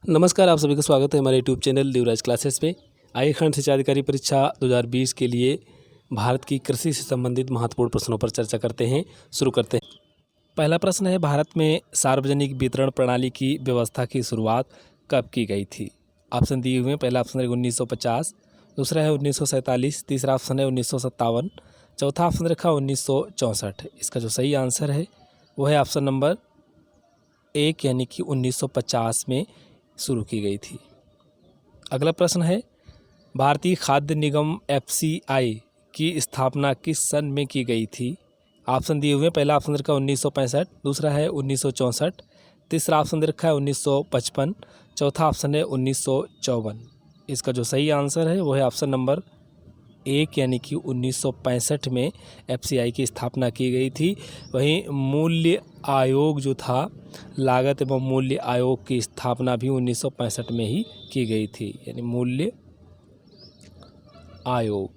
नमस्कार, आप सभी का स्वागत है हमारे यूट्यूब चैनल देवराज क्लासेस में। आइए खंड शिक्षा अधिकारी परीक्षा 2020 के लिए भारत की कृषि से संबंधित महत्वपूर्ण प्रश्नों पर चर्चा करते हैं। शुरू करते हैं। पहला प्रश्न है, भारत में सार्वजनिक वितरण प्रणाली की व्यवस्था की शुरुआत कब की गई थी? ऑप्शन दिए हुए हैं। पहला ऑप्शन है 1950, दूसरा है 1947, तीसरा ऑप्शन है 1957, चौथा ऑप्शन रखा 1964। इसका जो सही आंसर है वो है ऑप्शन नंबर 1 यानी कि 1950 में शुरू की गई थी। अगला प्रश्न है, भारतीय खाद्य निगम FCI की स्थापना किस सन में की गई थी? ऑप्शन दिए हुए हैं। पहला ऑप्शन रखा 1965, दूसरा है 1964, तीसरा ऑप्शन रखा है 1955, चौथा ऑप्शन है 1954। इसका जो सही आंसर है वो है ऑप्शन नंबर 1 यानी कि 1965 में FCI की स्थापना की गई थी। वहीं मूल्य आयोग जो था, लागत एवं मूल्य आयोग की स्थापना भी 1965 में ही की गई थी, यानी मूल्य आयोग।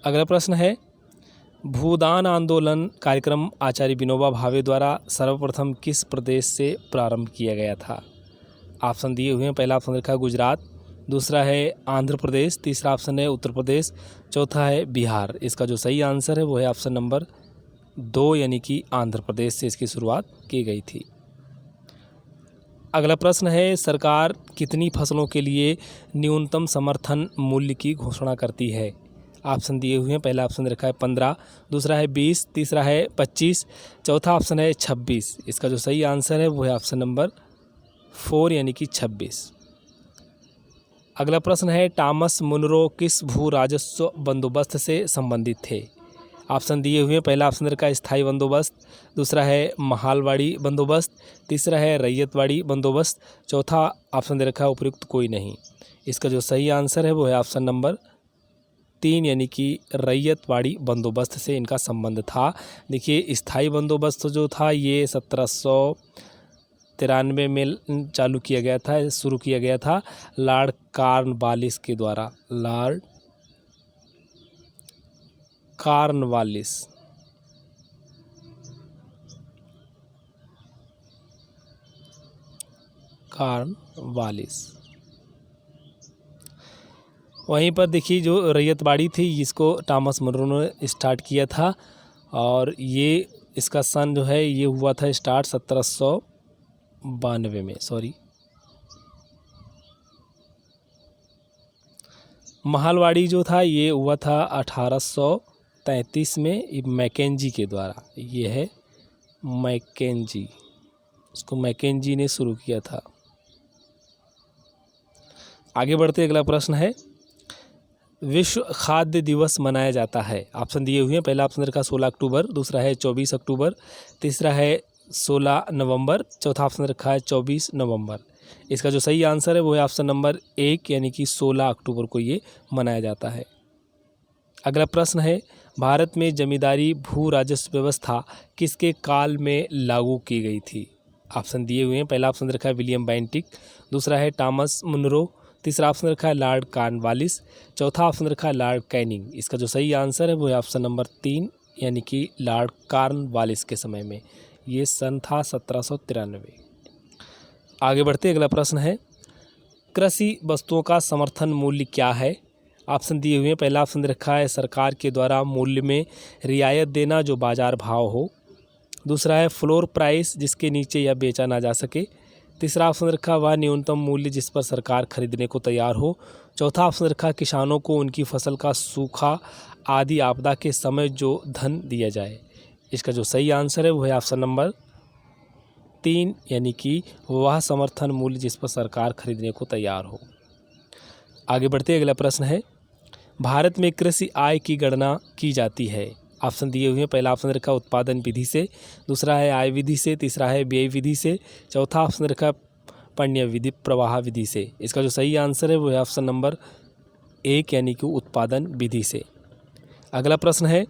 अगला प्रश्न है, भूदान आंदोलन कार्यक्रम आचार्य विनोबा भावे द्वारा सर्वप्रथम किस प्रदेश से प्रारंभ किया गया था? ऑप्शन दिए हुए हैं। पहला ऑप्शन रखा गुजरात, दूसरा है आंध्र प्रदेश, तीसरा ऑप्शन है उत्तर प्रदेश, चौथा है बिहार। इसका जो सही आंसर है वो है ऑप्शन नंबर 2 यानी कि आंध्र प्रदेश से इसकी शुरुआत की गई थी। अगला प्रश्न है, सरकार कितनी फसलों के लिए न्यूनतम समर्थन मूल्य की घोषणा करती है? ऑप्शन दिए हुए हैं। पहला ऑप्शन रखा है 15, दूसरा है 20, तीसरा है 25, चौथा ऑप्शन है 26। इसका जो सही आंसर है वो है ऑप्शन नंबर 4 यानी कि 26। अगला प्रश्न है, टॉमस मुनरो किस भू राजस्व बंदोबस्त से संबंधित थे? ऑप्शन दिए हुए हैं। पहला ऑप्शन रखा है स्थायी बंदोबस्त, दूसरा है महालवाड़ी बंदोबस्त, तीसरा है रैयतवाड़ी बंदोबस्त, चौथा ऑप्शन दे रखा है उपयुक्त कोई नहीं। इसका जो सही आंसर है वो है ऑप्शन नंबर 3 यानी कि रैयतवाड़ी बंदोबस्त से इनका संबंध था। देखिए, स्थायी बंदोबस्त जो था ये 1793 में चालू किया गया था, शुरू किया गया था लॉर्ड कॉर्नवालिस के द्वारा। Lord Cornwallis. वहीं पर देखिए, जो रैयतवाड़ी थी इसको टॉमस मुनरो ने स्टार्ट किया था, और ये इसका सन जो है ये हुआ था स्टार्ट 1792 में। महालवाड़ी जो था ये हुआ था 1833 में मैकेंजी के द्वारा। ये है मैकेंजी, इसको मैकेंजी ने शुरू किया था। आगे बढ़ते अगला प्रश्न है, विश्व खाद्य दिवस मनाया जाता है। ऑप्शन दिए हुए हैं। पहला ऑप्शन रखा 16 अक्टूबर, दूसरा है 24 अक्टूबर, तीसरा है 16 नवंबर, चौथा ऑप्शन रखा है 24 नवंबर। इसका जो सही आंसर है वो है ऑप्शन नंबर 1 यानी कि 16 अक्टूबर को ये मनाया जाता है। अगला प्रश्न है, भारत में जमींदारी भू राजस्व व्यवस्था किसके काल में लागू की गई थी? ऑप्शन दिए हुए हैं। पहला ऑप्शन रखा है विलियम बेंटिक, दूसरा है टॉमस मुनरो, तीसरा ऑप्शन रखा है लॉर्ड कॉर्नवालिस, चौथा ऑप्शन रखा है लॉर्ड कैनिंग। इसका जो सही आंसर है वो है ऑप्शन नंबर 3 यानी कि लॉर्ड कॉर्नवालिस के समय में। ये सन था 1793। आगे बढ़ते अगला प्रश्न है, कृषि वस्तुओं का समर्थन मूल्य क्या है? ऑप्शन दिए हुए हैं। पहला ऑप्शन रखा है सरकार के द्वारा मूल्य में रियायत देना जो बाजार भाव हो, दूसरा है फ्लोर प्राइस जिसके नीचे यह बेचा ना जा सके, तीसरा ऑप्शन रखा वह न्यूनतम मूल्य जिस पर सरकार खरीदने को तैयार हो, चौथा ऑप्शन रखा किसानों को उनकी फसल का सूखा आदि आपदा के समय जो धन दिया जाए। इसका जो सही आंसर है वो है ऑप्शन नंबर 3 यानी कि वह समर्थन मूल्य जिस पर सरकार खरीदने को तैयार हो। आगे बढ़ते अगला प्रश्न है, भारत में कृषि आय की गणना की जाती है। ऑप्शन दिए हुए हैं। पहला ऑप्शन रखा उत्पादन विधि से, दूसरा है आय विधि से, तीसरा है व्यय विधि से, चौथा ऑप्शन रखा पण्य विधि प्रवाह विधि से। इसका जो सही आंसर है वो है ऑप्शन नंबर 1 यानी कि उत्पादन विधि से। अगला प्रश्न है,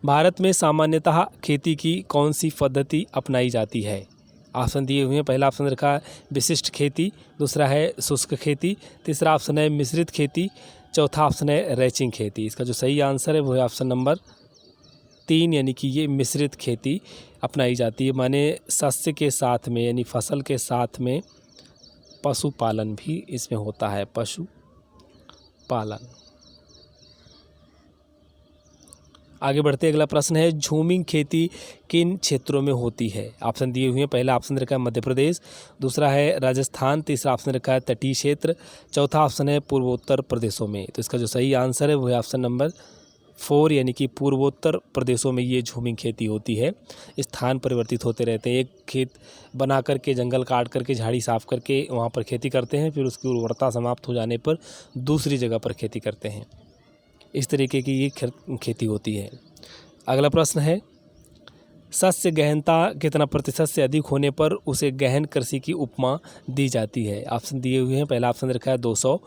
भारत में सामान्यतः खेती की कौन सी पद्धति अपनाई जाती है? ऑप्शन दिए हुए हैं। पहला ऑप्शन रखा है विशिष्ट खेती, दूसरा है शुष्क खेती, तीसरा ऑप्शन है मिश्रित खेती, चौथा ऑप्शन है रैचिंग खेती। इसका जो सही आंसर है वो है ऑप्शन नंबर 3 यानी कि ये मिश्रित खेती अपनाई जाती है, माने शस्य के साथ में यानी फसल के साथ में पशुपालन भी इसमें होता है, पशुपालन। आगे बढ़ते अगला प्रश्न है, झूमिंग खेती किन क्षेत्रों में होती है? ऑप्शन दिए हुए हैं, पहला ऑप्शन रखा है मध्य प्रदेश, दूसरा है राजस्थान, तीसरा ऑप्शन रखा है तटीय क्षेत्र, चौथा ऑप्शन है पूर्वोत्तर प्रदेशों में। तो इसका जो सही आंसर है वो है ऑप्शन नंबर 4 यानी कि पूर्वोत्तर प्रदेशों में ये झूमिंग खेती होती है। स्थान परिवर्तित होते रहते हैं, एक खेत बना करके जंगल काट करके झाड़ी साफ करके वहाँ पर खेती करते हैं, फिर उसकी उर्वरता समाप्त हो जाने पर दूसरी जगह पर खेती करते हैं। इस तरीके की ये खेती होती है। अगला प्रश्न है, शस्य गहनता कितना प्रतिशत से अधिक होने पर उसे गहन कृषि की उपमा दी जाती है? ऑप्शन दिए हुए हैं, पहला ऑप्शन रखा है 200,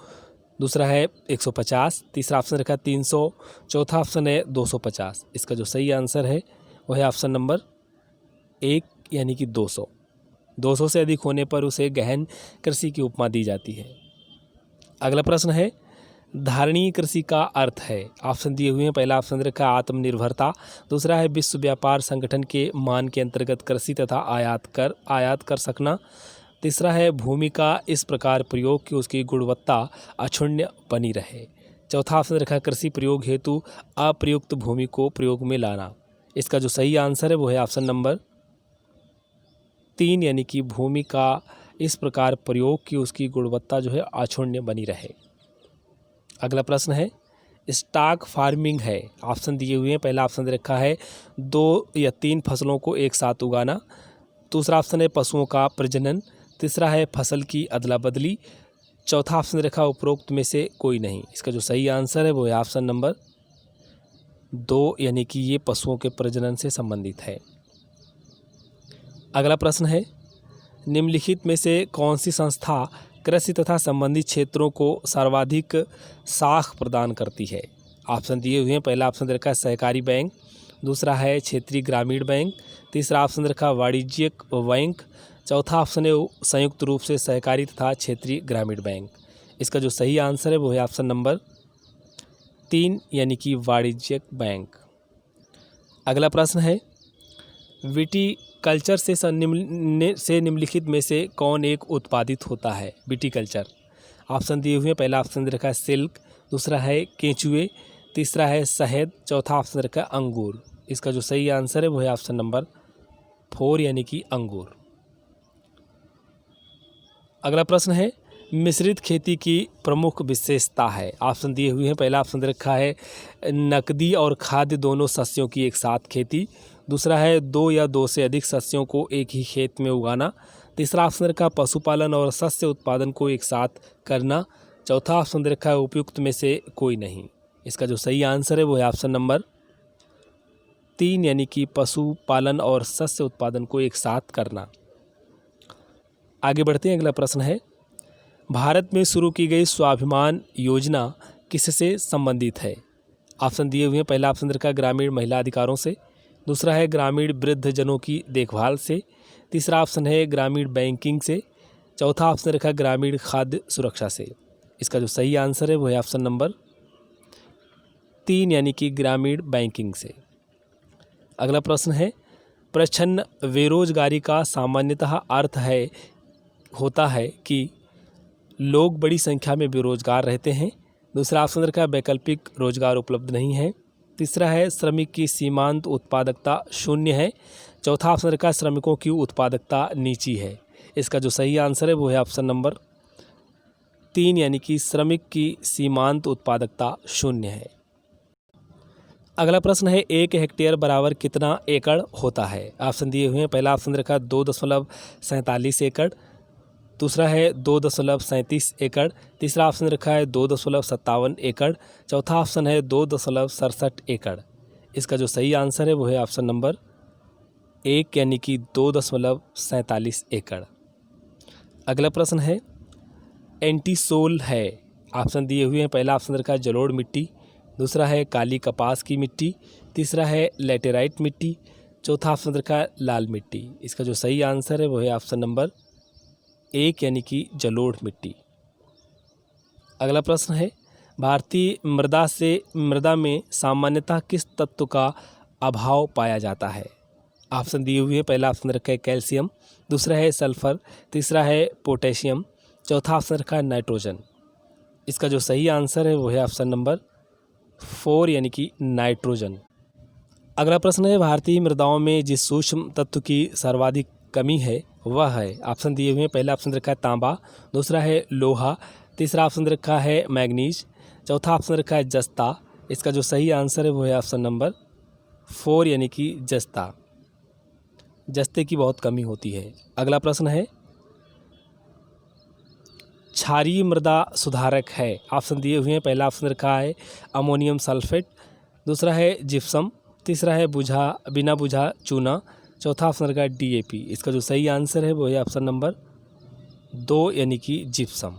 दूसरा है 150, तीसरा ऑप्शन रखा है 300, चौथा ऑप्शन है 250। इसका जो सही आंसर है वह है ऑप्शन नंबर 1 यानी कि 200। 200 से अधिक होने पर उसे गहन कृषि की उपमा दी जाती है। अगला प्रश्न है, धारणीय कृषि का अर्थ है? ऑप्शन दिए हुए हैं, पहला ऑप्शन रखा है आत्मनिर्भरता, दूसरा है विश्व व्यापार संगठन के मान के अंतर्गत कृषि तथा आयात कर सकना, तीसरा है भूमि का इस प्रकार प्रयोग कि उसकी गुणवत्ता अक्षुण्ण बनी रहे, चौथा ऑप्शन रखा है कृषि प्रयोग हेतु अप्रयुक्त भूमि को प्रयोग में लाना। इसका जो सही आंसर है वो है ऑप्शन नंबर 3 यानी कि भूमि का इस प्रकार प्रयोग कि उसकी गुणवत्ता जो है अक्षुण्ण बनी रहे। अगला प्रश्न है, स्टॉक फार्मिंग है? ऑप्शन दिए हुए हैं, पहला ऑप्शन रखा है 2 या 3 फसलों को एक साथ उगाना, दूसरा ऑप्शन है पशुओं का प्रजनन, तीसरा है फसल की अदला बदली, चौथा ऑप्शन रखा उपरोक्त में से कोई नहीं। इसका जो सही आंसर है वो है ऑप्शन नंबर 2 यानी कि ये पशुओं के प्रजनन से संबंधित है। अगला प्रश्न है, निम्नलिखित में से कौन सी संस्था कृषि तथा संबंधित क्षेत्रों को सर्वाधिक साख प्रदान करती है? ऑप्शन दिए हुए हैं, पहला ऑप्शन रखा है सहकारी बैंक, दूसरा है क्षेत्रीय ग्रामीण बैंक, तीसरा ऑप्शन रखा वाणिज्यिक बैंक, चौथा ऑप्शन है संयुक्त रूप से सहकारी तथा क्षेत्रीय ग्रामीण बैंक। इसका जो सही आंसर है वो है ऑप्शन नंबर 3 यानी कि वाणिज्यिक बैंक। अगला प्रश्न है, विटीकल्चर से निम्नलिखित में से कौन एक उत्पादित होता है? विटीकल्चर। ऑप्शन दिए हुए हैं, पहला ऑप्शन रखा है सिल्क, दूसरा है केंचुए, तीसरा है शहद, चौथा ऑप्शन रखा है अंगूर। इसका जो सही आंसर है वो है ऑप्शन नंबर 4 यानी कि अंगूर। अगला प्रश्न है, मिश्रित खेती की प्रमुख विशेषता है? ऑप्शन दिए हुए हैं, पहला ऑप्शन रखा है नकदी और खाद्य दोनों शस्यों की एक साथ खेती, दूसरा है 2 या 2 से अधिक शस्यों को एक ही खेत में उगाना, तीसरा ऑप्शन रखा पशुपालन और शस्य उत्पादन को एक साथ करना, चौथा ऑप्शन रखा है उपयुक्त में से कोई नहीं। इसका जो सही आंसर है वो है ऑप्शन नंबर 3 यानी कि पशुपालन और शस्य उत्पादन को एक साथ करना। आगे बढ़ते हैं, अगला प्रश्न है, भारत में शुरू की गई स्वाभिमान योजना किससे संबंधित है? ऑप्शन दिए हुए हैं, पहला ऑप्शन रखा ग्रामीण महिला अधिकारों से, दूसरा है ग्रामीण वृद्ध जनों की देखभाल से, तीसरा ऑप्शन है ग्रामीण बैंकिंग से, चौथा ऑप्शन रखा ग्रामीण खाद्य सुरक्षा से। इसका जो सही आंसर है वो है ऑप्शन नंबर 3 यानी कि ग्रामीण बैंकिंग से। अगला प्रश्न है, प्रच्छन्न बेरोजगारी का सामान्यतः अर्थ होता है कि लोग बड़ी संख्या में बेरोजगार रहते हैं, दूसरा ऑप्शन रखा है वैकल्पिक रोजगार उपलब्ध नहीं है, तीसरा है श्रमिक की सीमांत उत्पादकता शून्य है, चौथा ऑप्शन रखा है श्रमिकों की उत्पादकता नीची है। इसका जो सही आंसर है वो है ऑप्शन नंबर 3 यानी कि श्रमिक की सीमांत उत्पादकता शून्य है। अगला प्रश्न है, 1 हेक्टेयर बराबर कितना एकड़ होता है? ऑप्शन दिए हुए हैं, पहला ऑप्शन रखा है 2.47 एकड़, दूसरा है 2.37 एकड़, तीसरा ऑप्शन रखा है 2.57 एकड़, चौथा ऑप्शन है 2.67 एकड़। इसका जो सही आंसर है वो है ऑप्शन नंबर 1 यानी कि 2.47 एकड़। अगला प्रश्न है, एंटीसोल है? ऑप्शन दिए हुए हैं, पहला ऑप्शन रखा है जलोढ़ मिट्टी, दूसरा है काली कपास की मिट्टी, तीसरा है लैटेराइट मिट्टी, चौथा ऑप्शन रखा है लाल मिट्टी। इसका जो सही आंसर है वो है ऑप्शन नंबर 1 यानी कि जलोढ़ मिट्टी। अगला प्रश्न है, भारतीय मृदा में सामान्यतः किस तत्व का अभाव पाया जाता है? ऑप्शन दिए हुए हैं, पहला ऑप्शन रखा है कैल्शियम, दूसरा है सल्फर, तीसरा है पोटेशियम, चौथा ऑप्शन रखा है नाइट्रोजन। इसका जो सही आंसर है वो है ऑप्शन नंबर 4 यानी कि नाइट्रोजन। अगला प्रश्न है, भारतीय मृदाओं में जिस सूक्ष्म तत्व की सर्वाधिक कमी है वह है? ऑप्शन दिए हुए हैं, पहला ऑप्शन रखा है तांबा, दूसरा है लोहा, तीसरा ऑप्शन रखा है मैग्नीज, चौथा ऑप्शन रखा है जस्ता। इसका जो सही आंसर है वो है ऑप्शन नंबर 4 यानी कि जस्ता। जस्ते की बहुत कमी होती है। अगला प्रश्न है, क्षारीय मृदा सुधारक है? ऑप्शन दिए हुए हैं, पहला ऑप्शन रखा है अमोनियम सल्फेट, दूसरा है जिप्सम, तीसरा है बिना बुझा चूना, चौथा ऑप्शन रखा है DAP। इसका जो सही आंसर है वो है ऑप्शन नंबर 2 यानी कि जिप्सम।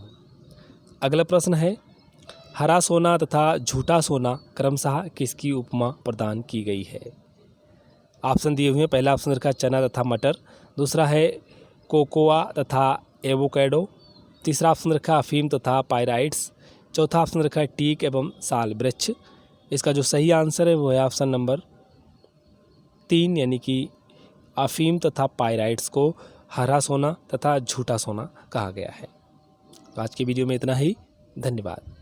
अगला प्रश्न है, हरा सोना तथा झूठा सोना क्रमशः किसकी उपमा प्रदान की गई है? ऑप्शन दिए हुए हैं, पहला ऑप्शन रखा है चना तथा मटर, दूसरा है कोकोआ तथा एवोकेडो, तीसरा ऑप्शन रखा है अफीम तथा पायराइट्स, चौथा ऑप्शन रखा है टीक एवं साल वृक्ष। इसका जो सही आंसर है वो है ऑप्शन नंबर 3 यानी कि अफीम तथा पायराइट्स को हरा सोना तथा झूठा सोना कहा गया है। तो आज की वीडियो में इतना ही। धन्यवाद।